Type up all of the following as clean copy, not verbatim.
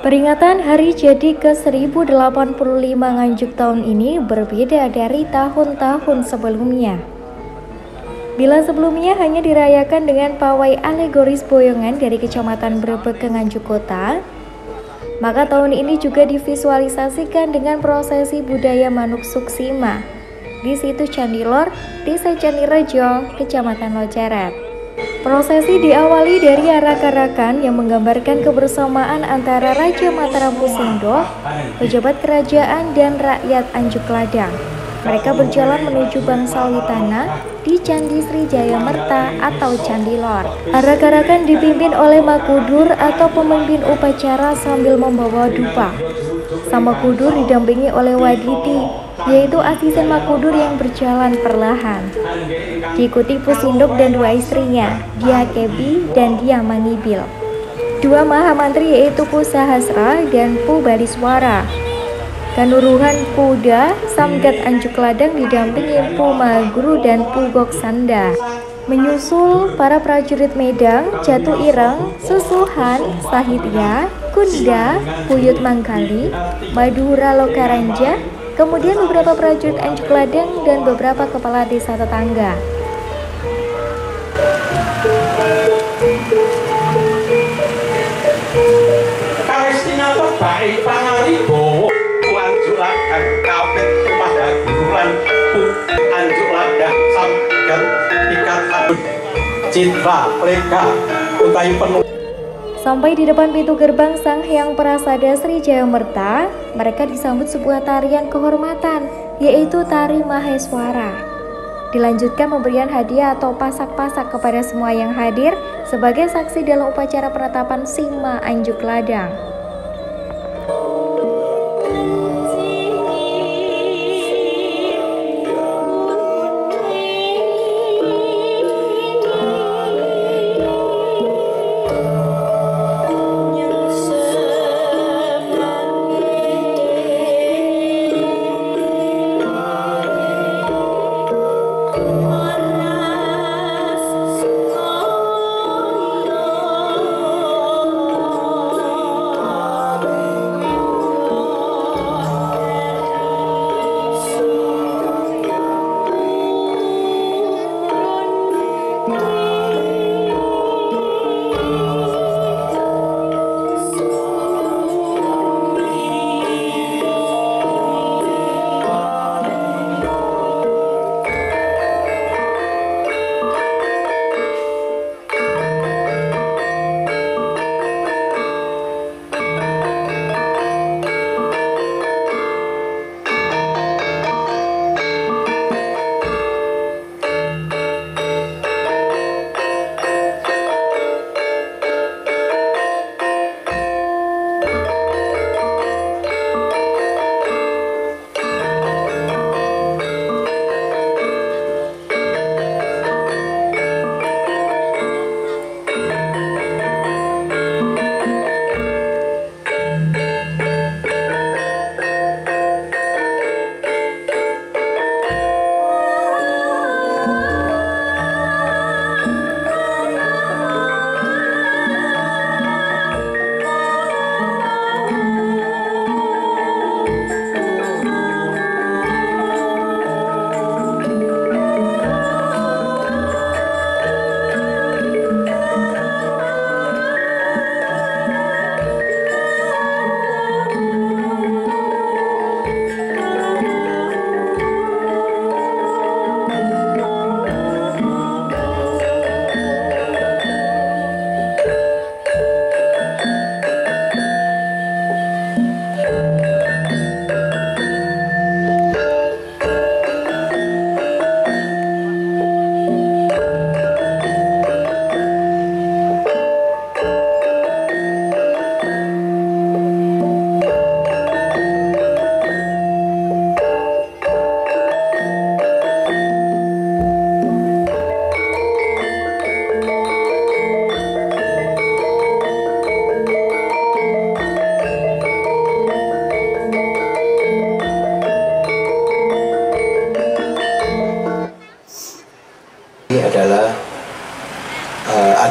Peringatan hari jadi ke-1085 Nganjuk tahun ini berbeda dari tahun-tahun sebelumnya. Bila sebelumnya hanya dirayakan dengan pawai alegoris boyongan dari Kecamatan Brebek ke Nganjuk Kota, maka tahun ini juga divisualisasikan dengan prosesi budaya Manuk Suksima di situs Candilor, Desa Candirejo, Kecamatan Loceret. Prosesi diawali dari arak-arakan yang menggambarkan kebersamaan antara Raja Mataram Pusindo, pejabat kerajaan dan rakyat Anjuk Ladang. Mereka berjalan menuju Bangsal Witana di Candi Sri Jayamerta atau Candilor. Arak-arakan dipimpin oleh Makudur atau pemimpin upacara sambil membawa dupa. Sang Makudur didampingi oleh Waditi, yaitu asisten Makudur yang berjalan perlahan. Diikuti Pusinduk dan dua istrinya, Dia Kebi dan Dia Mangibil. Dua mahamantri yaitu Pu Sahasra dan Pu Baliswara. Kanuruhan Puda Samgat Anjuk Ladang didampingi Pu Maguru dan Pu Goksanda. Menyusul para prajurit Medang, Jatu Ireng, Susuhan, Sahitya, Kunda, Puyut Mangkali, Madura Lokaranja, kemudian beberapa prajurit Anjuk Ladang dan beberapa kepala desa tetangga. Kawestina baik pangaribo Anjuk Ladang kapit padagulan Anjuk Ladang samgar ikatan citra leka utai penuh. Sampai di depan pintu gerbang Sang Hyang Prasada Sri Jayamerta, mereka disambut sebuah tarian kehormatan, yaitu tari Maheswara. Dilanjutkan pemberian hadiah atau pasak-pasak kepada semua yang hadir sebagai saksi dalam upacara penetapan Sima Anjuk Ladang.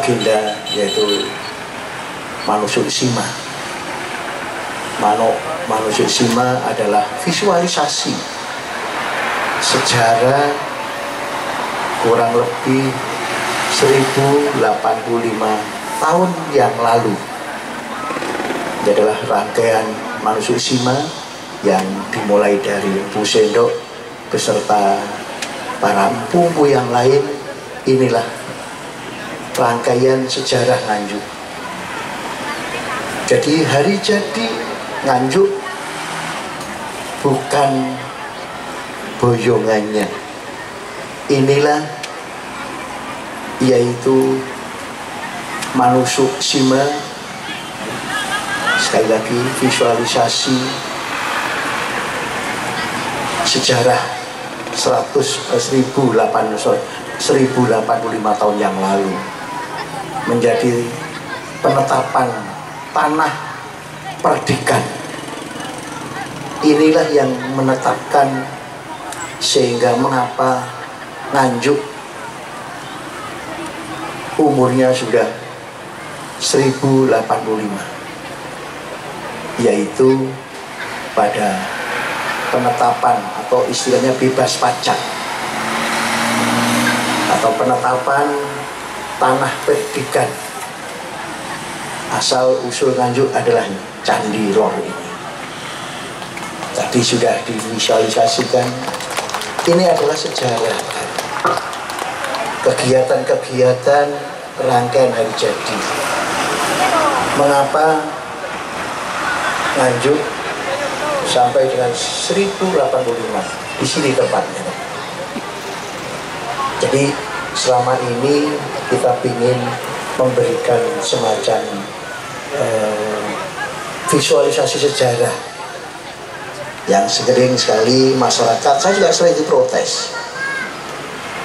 agenda, yaitu Manusuk Sima. Manusuk Sima adalah visualisasi sejarah kurang lebih 1085 tahun yang lalu. Ini adalah rangkaian Manusuk Sima yang dimulai dari Empu Sendok beserta para empu yang lain. Inilah rangkaian sejarah Nganjuk. Jadi hari jadi Nganjuk bukan boyongannya. Inilah yaitu Manusuk Sima. Sekali lagi visualisasi sejarah 1085 tahun yang lalu menjadi penetapan tanah perdikan. Inilah yang menetapkan sehingga mengapa Nganjuk umurnya sudah 1085, yaitu pada penetapan atau istilahnya bebas pajak atau penetapan tanah perdikan. Asal usul Nganjuk adalah Candi Lor ini. Tadi sudah divisualisasikan. Ini adalah sejarah kegiatan-kegiatan rangkaian hari jadi. Mengapa Nganjuk sampai dengan 1085 di sini tempatnya. Jadi selama ini kita ingin memberikan semacam visualisasi sejarah yang sering sekali masyarakat, saya juga sering diprotes,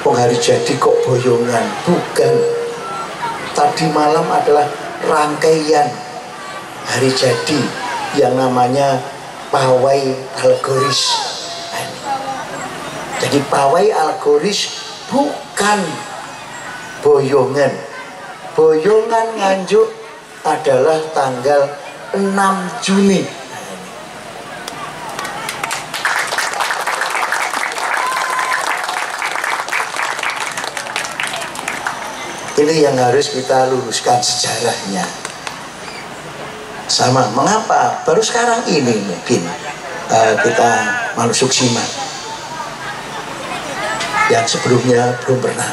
hari jadi kok boyongan. Bukan, tadi malam adalah rangkaian hari jadi yang namanya pawai algoris. Jadi pawai algoris bukan boyongan. Boyongan Nganjuk adalah tanggal 6 Juni. Ini yang harus kita luruskan sejarahnya. Sama, mengapa baru sekarang ini mungkin kita Manusuk Sima yang sebelumnya belum pernah.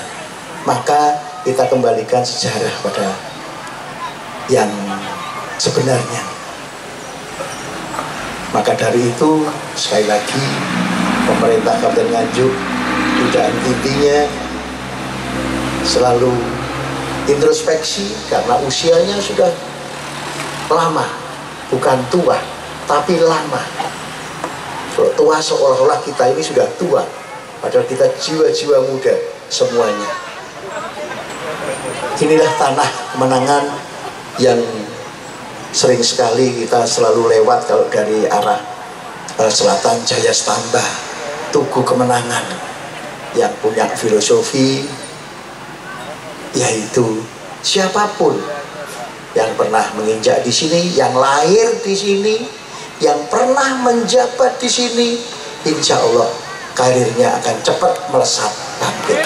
Maka kita kembalikan sejarah pada yang sebenarnya. Maka dari itu sekali lagi pemerintah Kabupaten Nganjuk tidak henti-hentinya selalu introspeksi karena usianya sudah lama, bukan tua, tapi lama. Kalau tua seolah-olah kita ini sudah tua, padahal kita jiwa-jiwa muda semuanya. Inilah tanah kemenangan yang sering sekali kita selalu lewat kalau dari arah selatan Jaya Stamba, Tugu Kemenangan, yang punya filosofi yaitu siapapun yang pernah menginjak di sini, yang lahir di sini, yang pernah menjabat di sini, insya Allah karirnya akan cepat melesat bangkit.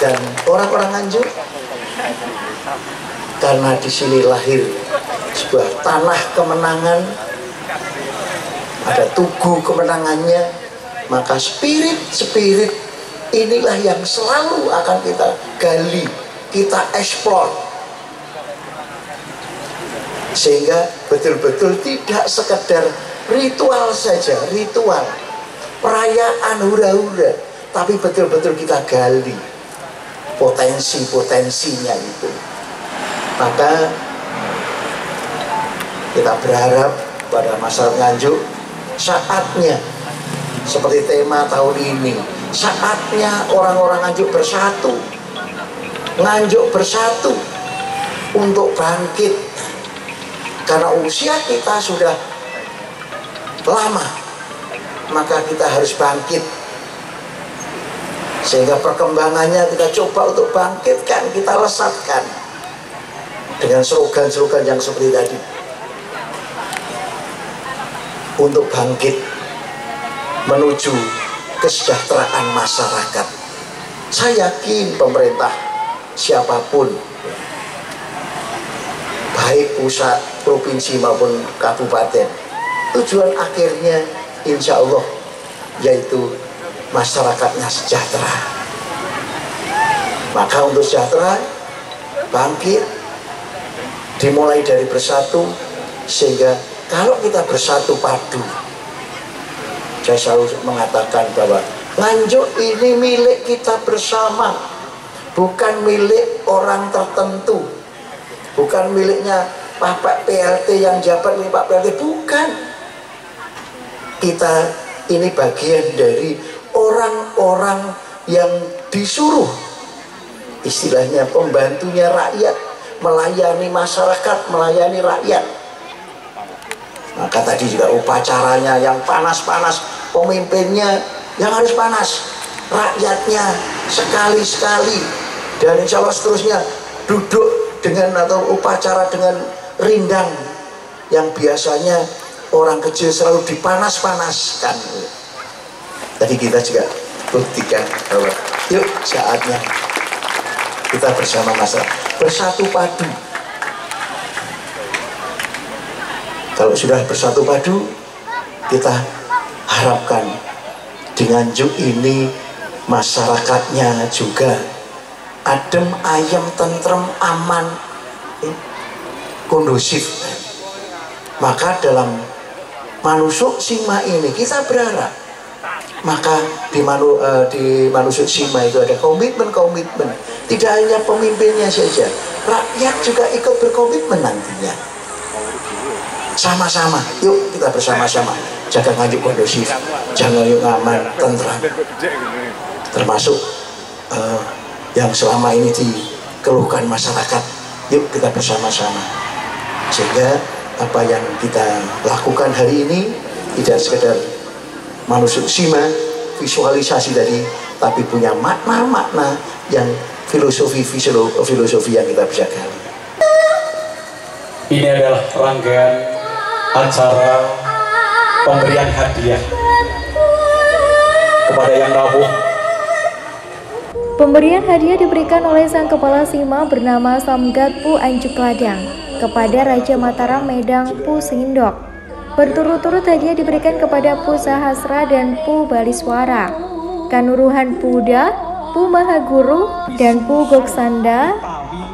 Dan orang-orang Nganjuk karena di sini lahir sebuah tanah kemenangan, ada tugu kemenangannya, maka spirit inilah yang selalu akan kita gali, kita eksplor, sehingga betul-betul tidak sekedar ritual saja, ritual perayaan hura-hura, tapi betul-betul kita gali potensi-potensinya itu. Maka kita berharap pada masyarakat Nganjuk, saatnya seperti tema tahun ini, saatnya orang-orang Nganjuk bersatu, Nganjuk bersatu untuk bangkit. Karena usia kita sudah lama, maka kita harus bangkit Sehingga perkembangannya kita coba untuk bangkitkan, kita lesatkan dengan slogan-slogan yang seperti tadi, untuk bangkit menuju kesejahteraan masyarakat. Saya yakin pemerintah siapapun, baik pusat, provinsi maupun kabupaten, tujuan akhirnya insya Allah yaitu masyarakatnya sejahtera. Maka untuk sejahtera, bangkit, dimulai dari bersatu, sehingga kalau kita bersatu padu, saya selalu mengatakan bahwa Nganjuk ini milik kita bersama, bukan milik orang tertentu, bukan miliknya Pak PLT yang jabat ini Pak PLT, bukan. Kita ini bagian dari orang-orang yang disuruh, istilahnya pembantunya rakyat, melayani masyarakat, melayani rakyat. Maka tadi juga upacaranya yang panas-panas, pemimpinnya yang harus panas, rakyatnya sekali-sekali, dan insya Allah seterusnya duduk dengan atau upacara dengan rindang yang biasanya orang kecil selalu dipanas-panaskan. Tadi kita juga buktikan bahwa yuk saatnya kita bersama masyarakat bersatu padu. Kalau sudah bersatu padu, kita harapkan di Nganjuk ini masyarakatnya juga adem, ayem, tentrem, aman, kondusif. Maka dalam Manusuk Sima ini kita berharap, maka di Manusuk Sima itu ada komitmen-komitmen, tidak hanya pemimpinnya saja, rakyat juga ikut berkomitmen nantinya. Sama-sama, yuk kita bersama-sama jaga Nganjuk kondusif, jaga Nganjuk aman, tentram. Termasuk yang selama ini dikeluhkan masyarakat, yuk kita bersama-sama, sehingga apa yang kita lakukan hari ini tidak sekedar Manusuk Sima visualisasi tadi, tapi punya makna-makna yang filosofi yang kita bisa gali. Ini adalah rangkaian acara pemberian hadiah kepada yang rawuh. Pemberian hadiah diberikan oleh sang kepala Sima bernama Samgat Pu Anjuk Ladang kepada Raja Mataram Medang Pu Sindok. Berturut-turut hadiah diberikan kepada Pu Sahasra dan Pu Baliswara, Kanuruhan Puda, Pu Mahaguru, dan Pu Goksanda,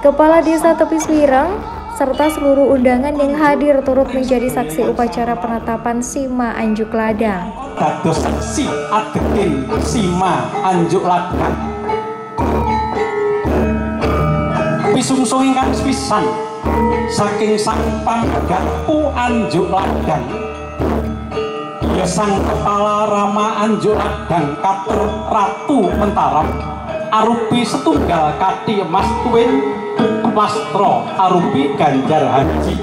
Kepala Desa Tepis Wireng, serta seluruh undangan yang hadir turut menjadi saksi upacara penetapan Sima Anjuk Ladang. Dados si adeking Sima Anjuk Ladang. Pisungsung ingkang pisan saking sang panggat Pu Anjuk Ladang, ya sang kepala Rama Anjuk Ladang katur Ratu Mentaram arupi setunggal kati emas tuwin Mastro arupi ganjar haji.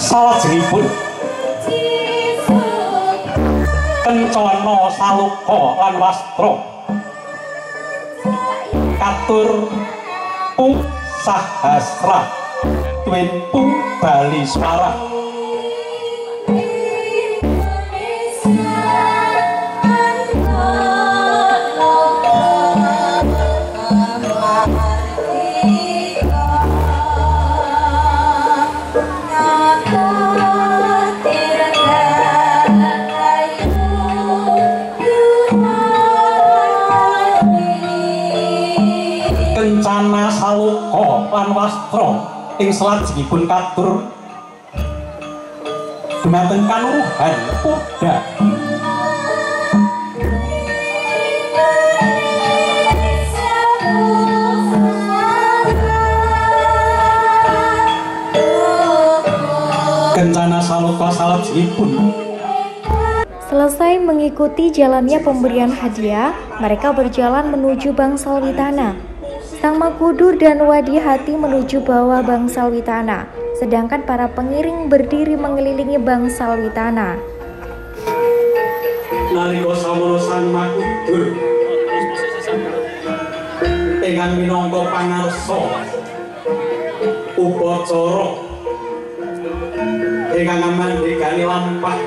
Salajengipun Kencana Saluka lan Wastro katur Pu Sahasra tuwin Pu Baliswara. Kencana Saluka lan Wastro ing salajengipun katur dumateng Kanuruhan Puda Kencana Saluka salajengipun. Selesai mengikuti jalannya pemberian hadiah, mereka berjalan menuju Bangsal Witana. Sang Makudur dan Wadi Hati menuju bawah Bangsal Witana, sedangkan para pengiring berdiri mengelilingi bangsal witana. Nalika samono Sang Makudur ingkang minangka pangarsa upacara ingkang amandhikani lampah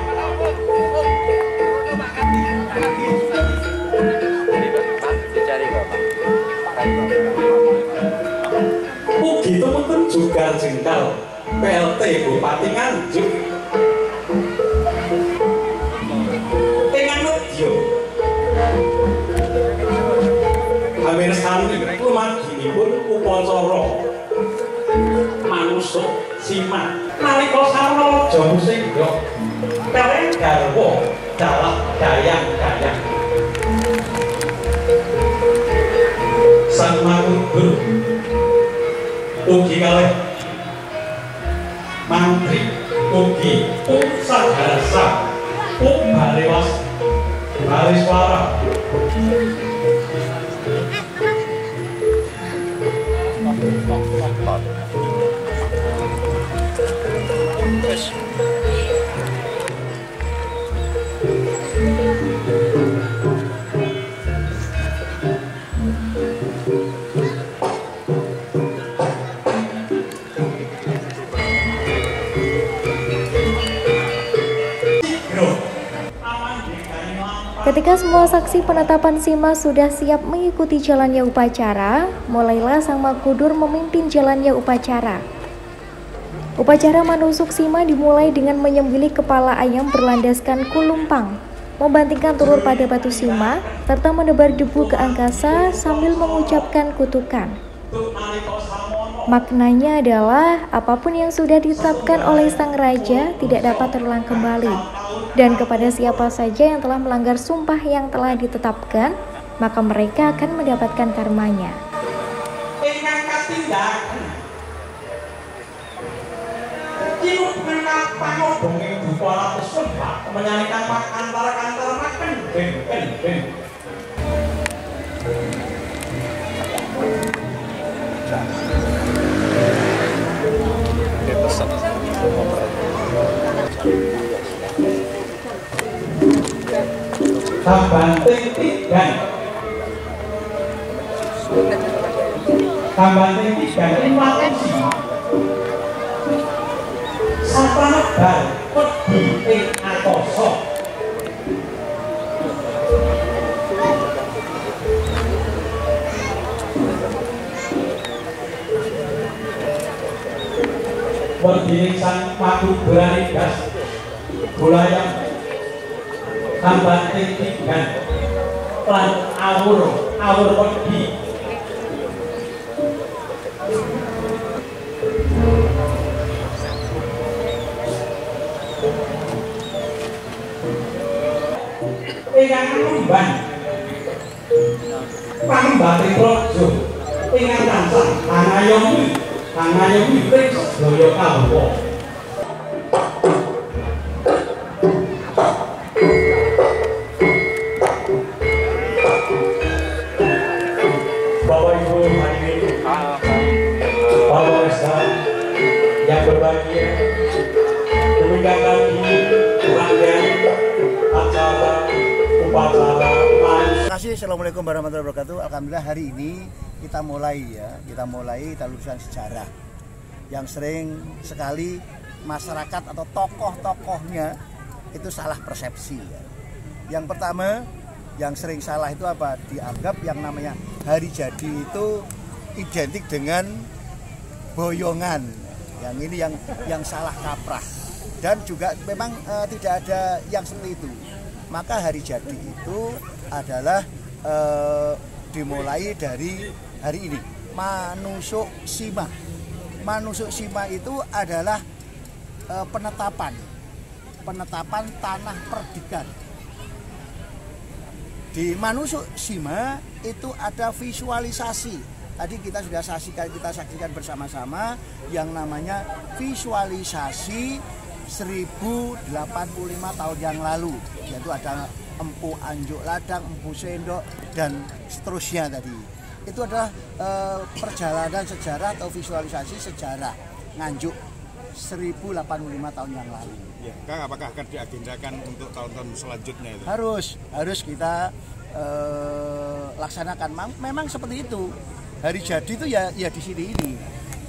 ugi temen Jugar Jengkal PLT Bupati Nganjuk ingkang nedya amirsani lumaginipun upacara manusuk sima nalika sarana raja musingga kalih garwa dalah dayang-dayang Sang Makudur ugi kalih mantri ugi sagarsa balewas baleswara Ketika semua saksi penetapan sima sudah siap mengikuti jalannya upacara, mulailah Sang Makudur memimpin jalannya upacara. Upacara manusuk sima dimulai dengan menyembelih kepala ayam berlandaskan kulumpang, membantingkan telur pada batu sima, serta menebar debu ke angkasa sambil mengucapkan kutukan. Maknanya adalah apapun yang sudah ditetapkan oleh sang raja tidak dapat terulang kembali, dan kepada siapa saja yang telah melanggar sumpah yang telah ditetapkan, maka mereka akan mendapatkan karmanya. Ingkang katindakan Kinut menang pangobongi Bupala Puspa menyanyikan mak antara makan ben. Kambanting tigan informasi sapanebar wedi ing akasa wedi Sang Makudur gas gulayang kambanting tigan lan awur wedi ingkang ngembang pangembate praja ingkang tansah angayomi pring sedaya kawula. Bapak Ibu hadirin pemirsa yang berbahagia, demikian tadi rangkaian acara upacara. Terima kasih. Assalamualaikum warahmatullahi wabarakatuh. Alhamdulillah hari ini kita mulai lulusan sejarah yang sering sekali masyarakat atau tokoh-tokohnya itu salah persepsi ya. Yang pertama yang sering salah itu apa? Dianggap yang namanya hari jadi itu identik dengan boyongan. Yang ini yang salah kaprah. Dan juga memang tidak ada yang seperti itu. Maka hari jadi itu adalah dimulai dari hari ini, manusuk sima. Manusuk sima itu adalah penetapan tanah perdikan. Di manusuk sima itu ada visualisasi. Tadi kita sudah saksikan bersama-sama yang namanya visualisasi 1085 tahun yang lalu, yaitu ada Empu Anjuk Ladang, Empu Sendok dan seterusnya tadi. Itu adalah perjalanan sejarah atau visualisasi sejarah Nganjuk 1085 tahun yang lalu. Ya, Kang, apakah akan diagendakan untuk tahun-tahun selanjutnya itu? Harus kita laksanakan. Memang seperti itu. Hari jadi itu ya di sini ini.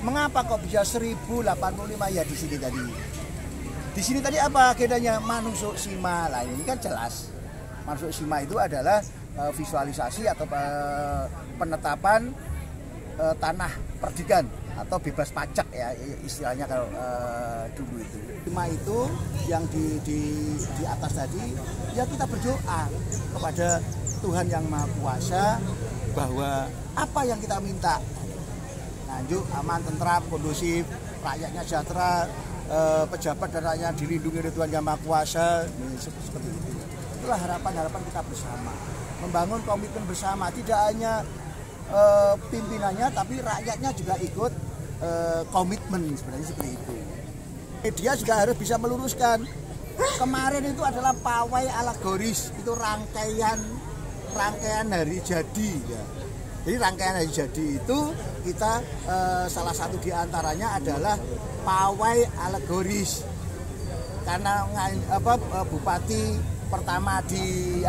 Mengapa kok bisa 1085 ya di sini tadi? Di sini tadi apa agendanya? Manusuk Sima. Lah ini kan jelas. Manusuk Sima itu adalah visualisasi atau penetapan tanah perdikan atau bebas pajak ya istilahnya kalau dulu itu. Sima itu yang di atas tadi ya kita berdoa kepada Tuhan yang Maha Kuasa bahwa apa yang kita minta Nganjuk aman, tentram, kondusif, rakyatnya sejahtera, pejabat dan rakyatnya dilindungi oleh Tuhan yang Maha Kuasa, seperti itu. Itulah harapan-harapan kita bersama, membangun komitmen bersama, tidak hanya pimpinannya tapi rakyatnya juga ikut komitmen, sebenarnya seperti itu. Media juga harus bisa meluruskan. Kemarin itu adalah pawai alegoris, itu rangkaian hari jadi ya. Jadi rangkaian hari jadi itu kita salah satu diantaranya adalah pawai alegoris. Karena bupati pertama di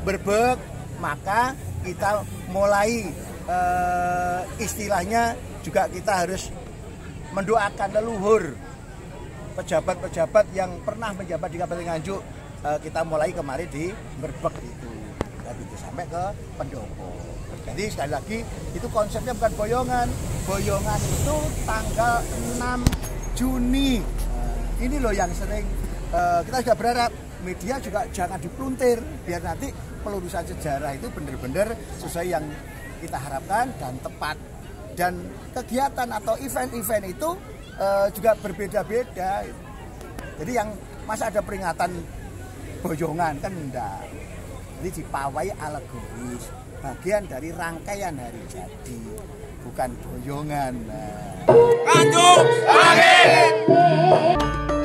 Berbek, maka kita mulai istilahnya juga kita harus mendoakan leluhur pejabat-pejabat yang pernah menjabat di Kabupaten Nganjuk. Kita mulai kemarin di Berbek itu, dan itu sampai ke Pendopo. Jadi sekali lagi itu konsepnya bukan boyongan. Boyongan itu tanggal 6 Juni. Ini loh yang sering kita juga berharap media juga jangan dipluntir, biar nanti pelurusan sejarah itu benar-benar sesuai yang kita harapkan dan tepat. Dan kegiatan atau event-event itu juga berbeda-beda. Jadi yang masa ada peringatan boyongan kan enggak. Jadi dipawai alegoris, bagian dari rangkaian hari jadi, bukan boyongan. Nganjuk Bangkit!